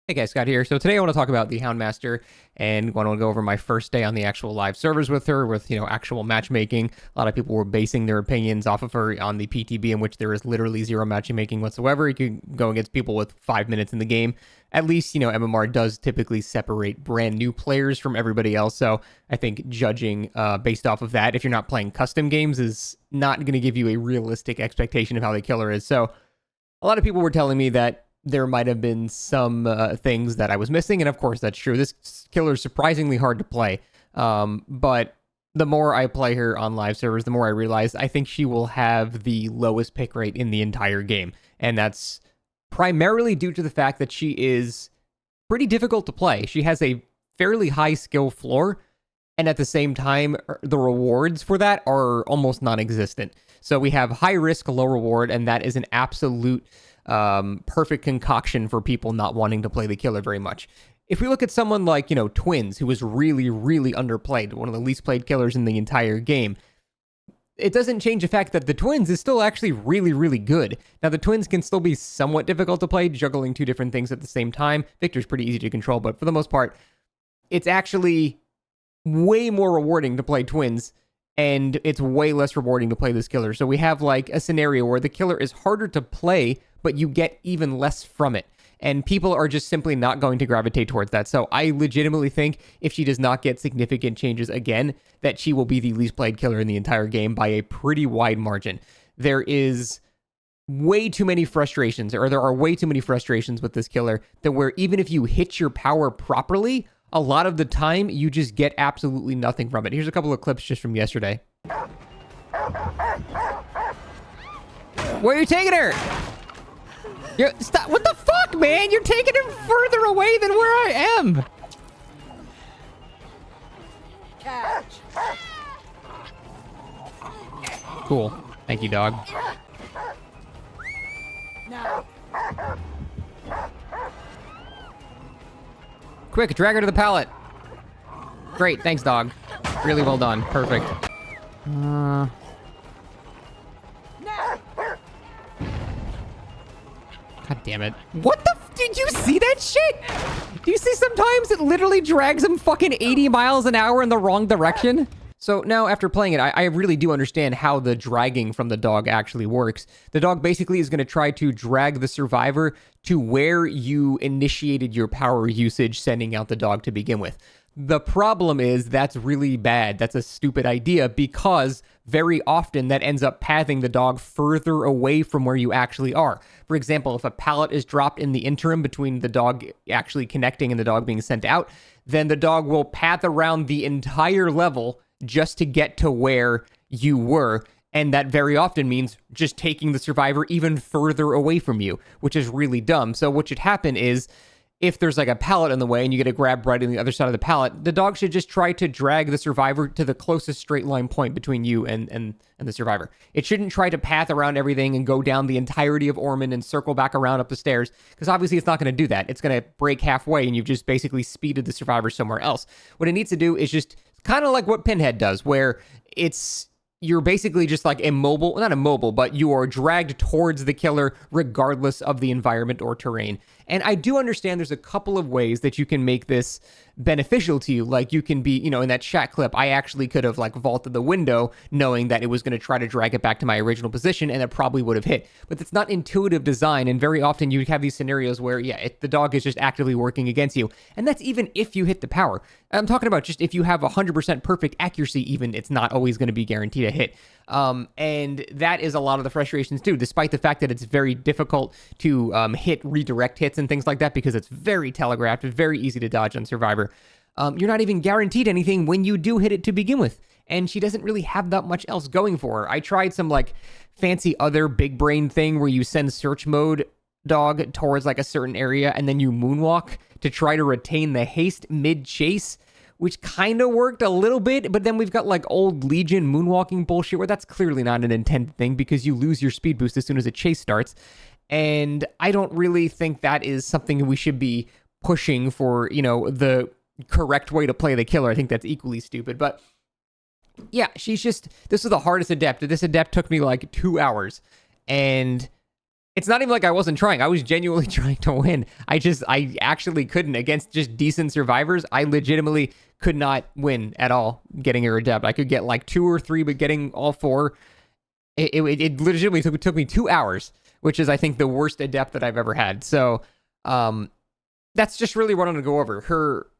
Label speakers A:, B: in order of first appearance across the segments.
A: Hey guys, Scott here. So today I want to talk about the Houndmaster and want to go over my first day on the actual live servers with her, with actual matchmaking. A lot of people were basing their opinions off of her on the PTB, in which there is literally zero matchmaking whatsoever. You can go against people with 5 minutes in the game. At least MMR does typically separate brand new players from everybody else. So I think judging based off of that, if you're not playing custom games, is not going to give you a realistic expectation of how the killer is. So a lot of people were telling me that there might have been some things that I was missing, and of course that's true. This killer is surprisingly hard to play, but the more I play her on live servers, the more I realize I think she will have the lowest pick rate in the entire game, and that's primarily due to the fact that she is pretty difficult to play. She has a fairly high skill floor, and at the same time, the rewards for that are almost non-existent. So we have high risk, low reward, and that is an absolute perfect concoction for people not wanting to play the killer very much. If we look at someone like, Twins, who was really, really underplayed, one of the least played killers in the entire game, it doesn't change the fact that the Twins is still actually really, really good. Now, the Twins can still be somewhat difficult to play, juggling two different things at the same time. Victor's pretty easy to control, but for the most part, it's actually way more rewarding to play Twins, and it's way less rewarding to play this killer. So we have like a scenario where the killer is harder to play, but you get even less from it. And people are just simply not going to gravitate towards that. So I legitimately think if she does not get significant changes again, that she will be the least played killer in the entire game by a pretty wide margin. There is way too many frustrations, or there are way too many frustrations with this killer, that where even if you hit your power properly, a lot of the time you just get absolutely nothing from it. Here's a couple of clips just from yesterday. Where are you taking her? Stop. What the fuck, man? You're taking him further away than where I am. Catch. Cool. Thank you, dog. No. Quick, drag her to the pallet. Great, thanks, dog. Really well done. Perfect. God damn it. What the did you see that shit? Do you see sometimes it literally drags him fucking 80 miles an hour in the wrong direction? So now after playing it, I really do understand how the dragging from the dog actually works. The dog basically is going to try to drag the survivor to where you initiated your power usage sending out the dog to begin with. The problem is that's really bad. That's a stupid idea, because very often that ends up pathing the dog further away from where you actually are. For example, if a pallet is dropped in the interim between the dog actually connecting and the dog being sent out, then the dog will path around the entire level just to get to where you were. And that very often means just taking the survivor even further away from you, which is really dumb. So what should happen is, if there's like a pallet in the way and you get a grab right on the other side of the pallet, the dog should just try to drag the survivor to the closest straight line point between you and the survivor. It shouldn't try to path around everything and go down the entirety of Ormond and circle back around up the stairs, because obviously it's not going to do that. It's going to break halfway and you've just basically speeded the survivor somewhere else. What it needs to do is just kind of like what Pinhead does, where you're basically just like immobile, not immobile, but you are dragged towards the killer regardless of the environment or terrain. And I do understand there's a couple of ways that you can make this beneficial to you. Like you can be, in that chat clip, I actually could have like vaulted the window knowing that it was going to try to drag it back to my original position, and it probably would have hit. But it's not intuitive design, and very often you have these scenarios where, the dog is just actively working against you. And that's even if you hit the power. I'm talking about just if you have 100% perfect accuracy, even, it's not always going to be guaranteed a hit. And that is a lot of the frustrations too, despite the fact that it's very difficult to hit redirect hits and things like that, because it's very telegraphed, it's very easy to dodge on Survivor. You're not even guaranteed anything when you do hit it to begin with. And she doesn't really have that much else going for her. I tried some like fancy other big brain thing where you send search mode dog towards like a certain area and then you moonwalk to try to retain the haste mid-chase, which kind of worked a little bit, but then we've got like old Legion moonwalking bullshit where that's clearly not an intended thing, because you lose your speed boost as soon as a chase starts. And I don't really think that is something we should be pushing for, the correct way to play the killer. I think that's equally stupid. But yeah, this is the hardest Adept. This Adept took me like 2 hours. And It's not even like I wasn't trying. I was genuinely trying to win. I actually couldn't against just decent survivors. I legitimately could not win at all getting her Adept. I could get like 2 or 3, but getting all 4, it legitimately took me 2 hours, which is, I think, the worst Adept that I've ever had. So that's just really what I'm going to go over.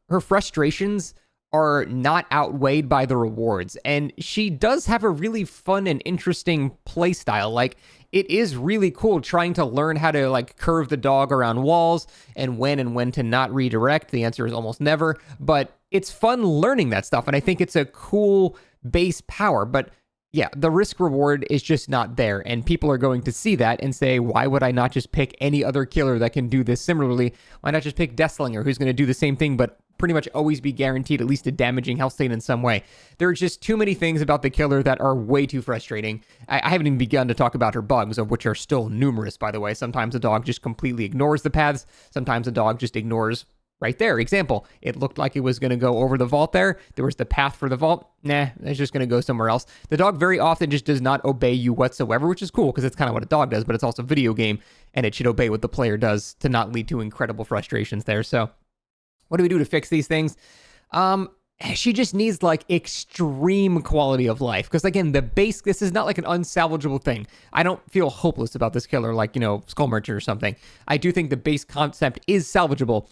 A: Her frustrations are not outweighed by the rewards. And she does have a really fun and interesting play style. Like, it is really cool trying to learn how to like curve the dog around walls and when to not redirect. The answer is almost never, but it's fun learning that stuff. And I think it's a cool base power, but yeah, the risk reward is just not there. And people are going to see that and say, why would I not just pick any other killer that can do this similarly? Why not just pick Deathslinger, who's going to do the same thing, but pretty much always be guaranteed at least a damaging health state in some way? There are just too many things about the killer that are way too frustrating. I haven't even begun to talk about her bugs, of which are still numerous, by the way. Sometimes a dog just completely ignores the paths. Sometimes a dog just ignores right there. Example, it looked like it was going to go over the vault there. There was the path for the vault. Nah, it's just going to go somewhere else. The dog very often just does not obey you whatsoever, which is cool because it's kind of what a dog does, but it's also a video game, and it should obey what the player does to not lead to incredible frustrations there. So what do we do to fix these things? She just needs like extreme quality of life. Because again, this is not like an unsalvageable thing. I don't feel hopeless about this killer like, Skull Merchant or something. I do think the base concept is salvageable.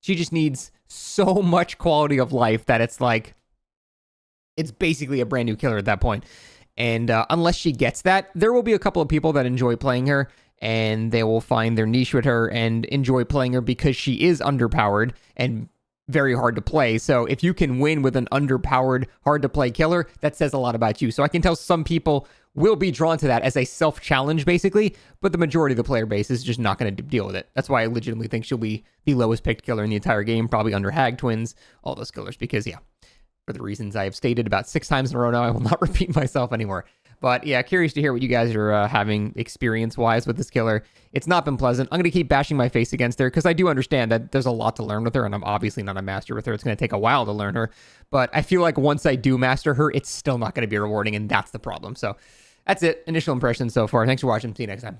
A: She just needs so much quality of life that it's like, it's basically a brand new killer at that point. And unless she gets that, there will be a couple of people that enjoy playing her, and they will find their niche with her and enjoy playing her because she is underpowered and very hard to play. So if you can win with an underpowered, hard to play killer, that says a lot about you. So I can tell some people will be drawn to that as a self-challenge, basically, but the majority of the player base is just not going to deal with it. That's why I legitimately think she'll be the lowest picked killer in the entire game, probably under Hag Twins, all those killers, because, yeah, for the reasons I have stated about 6 times in a row now, I will not repeat myself anymore. But yeah, curious to hear what you guys are having experience-wise with this killer. It's not been pleasant. I'm going to keep bashing my face against her because I do understand that there's a lot to learn with her, and I'm obviously not a master with her. It's going to take a while to learn her. But I feel like once I do master her, it's still not going to be rewarding, and that's the problem. So that's it. Initial impressions so far. Thanks for watching. See you next time.